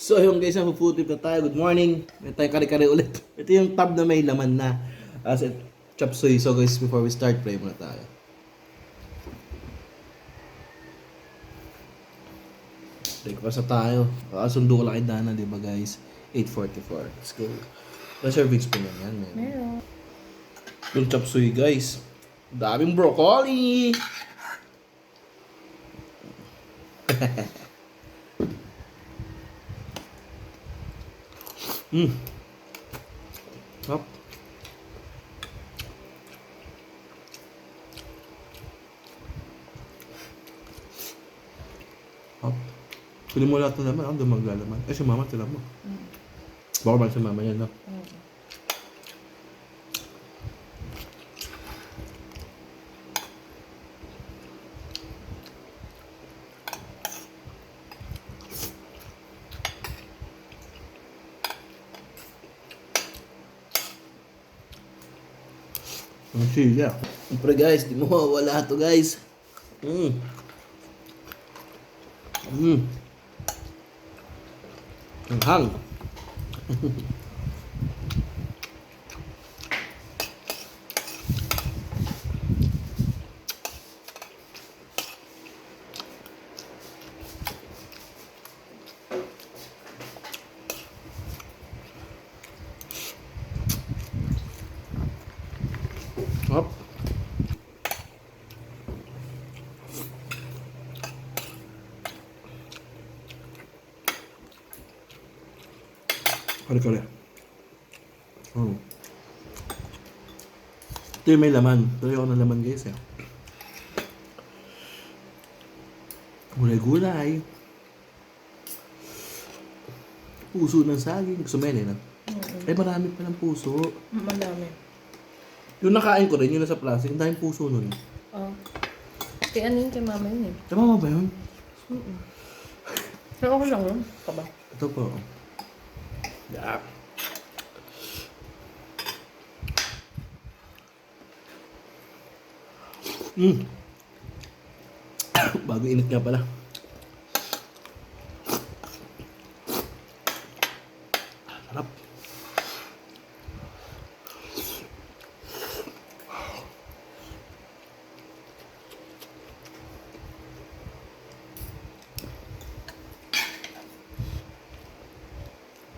So yung guys, food trip na tayo. Good morning. May tayo kare-kare ulit. Ito yung tab na may laman na. As it chop suey. So guys, before we start, pray muna tayo. Breakfast na tayo. Kakasundo ko lang kay Dana, di ba guys? 8:44. Let's go. May servings po yan. Meron. Yung chop suey guys. Daming broccoli! Hop. Hop. Pili mo lahat ng laman. Ako doon maglalaman. Si mama, tila mo. Baka ba si mama yan, no? Ang sila. Siyempre guys, di mo mawala to guys. Ang hang. Hop. Kali-kali. Ito yung may laman. Ito yung ng laman guys. Gulay-gulay. Puso ng saging. Gusto mo yan, Ay, marami pa ng puso. Madami. Yung nakain ko rin, yung nasa plastic, ang daming puso nun. Oh. Kaya ano yun kay mama yun eh. Tama ba yun? Pero ako lang yun. Ka ba? Ito po. Yeah. Bago init nga pala. Sarap.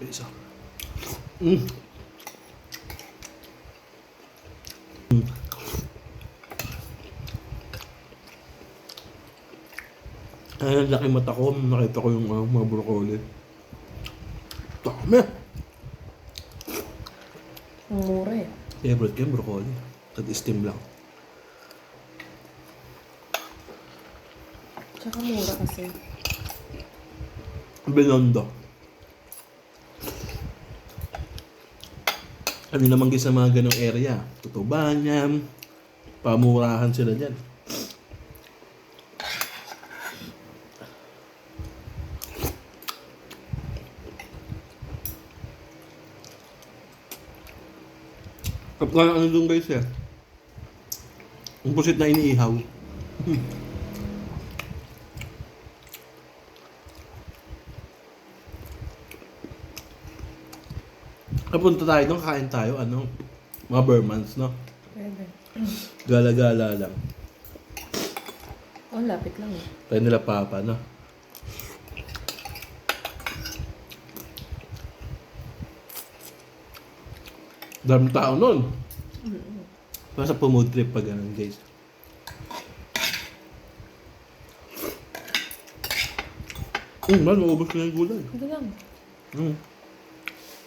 Isa. Ay, laki mata ko. Nakita ko yung mga broccoli. Dami! Ang mura eh. Favorite ko yung broccoli. Tag-steam lang. Tsaka mura kasi. Binondo. Ano naman guys sa mga ganong area? Tutubanyan. Pamurahan sila dyan. Kapag ano doon guys ang pusit na iniihaw. Kapunta tayo doon, kain tayo, mga Burmans, no? Pwede. Gala-gala lang. Oh, lapit lang eh. Tayo nila papa, no? Daming tao nun. Basta pumood trip pa ganun, guys. Man, maubos ko na yung gulay. Ito lang.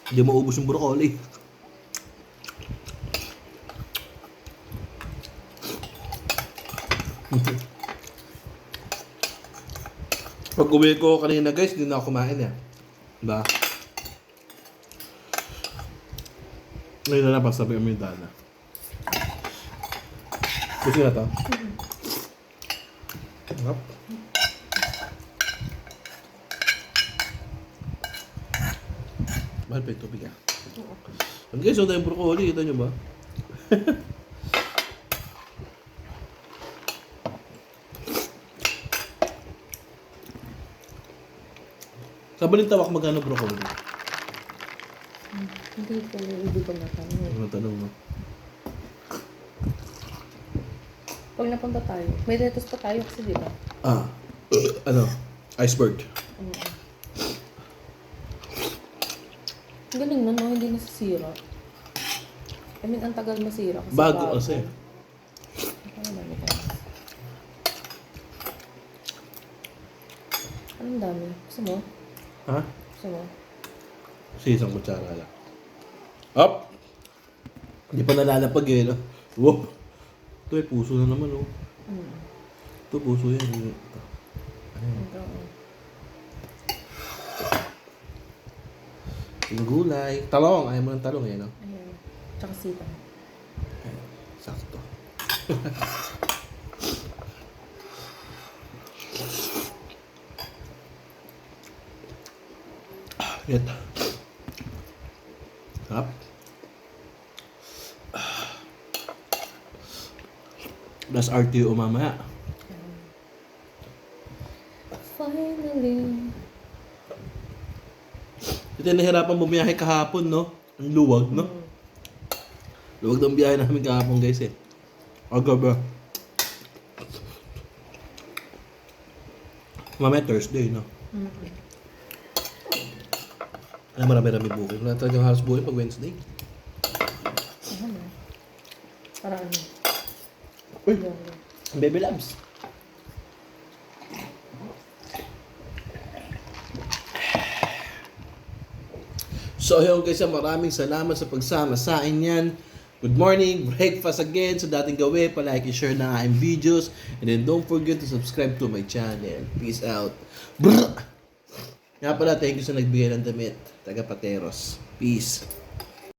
Hindi maubos yung broccoli. Pag uwi ko kanina guys, hindi na ako kumain Diba? Ngayon na lang pasabi mo yung Dana. Gusto na to? Harap. Mahal pa yung tubig Ang guys, yung tayong broccoli, kita nyo ba? Kabalintawak magkano broccoli? Hindi ko natanong. Ano tanong mo? Pag napunta tayo, may lettuce pa tayo kasi di ba? Ah, ano? Iceberg. Ang galing nun, no? Hindi nasisira. I mean, ang tagal masira kasi Bago kasi. Ano dami tayo? Anong dami? Gusto mo? Ha? Gusto mo? Kasi isang kutsara lang. Up! Hindi pa nalalapag eh, no? Wow! Ito eh, puso na naman, oh. Ito, puso yan. Ito. Ito. Yung gulay. Talong. Ayaw mo ng talong eh, no? Ayan. Tsaka sita. Ayan. Sakto. Yan. Up. Das RTO mamaya. Finally. Ito nahirapan bumiyahe kahapon, no? Ang luwag, no? Luwag ng biyahe namin kahapon, guys, eh. Aga ba? Mamaya Thursday, no? Ay, marami-rami booking. Wala talagang halos booking pag Wednesday. Ano? Para ano? Uy! Baby Labs. So ayun guys, maraming salamat sa pagsama sa akin yan. Good morning, breakfast again. So dating gawin, palike, share na aking videos. And then don't forget to subscribe to my channel. Peace out. Brr! Nga pala, thank you sa nagbigay ng damit. Taga Pateros. Peace.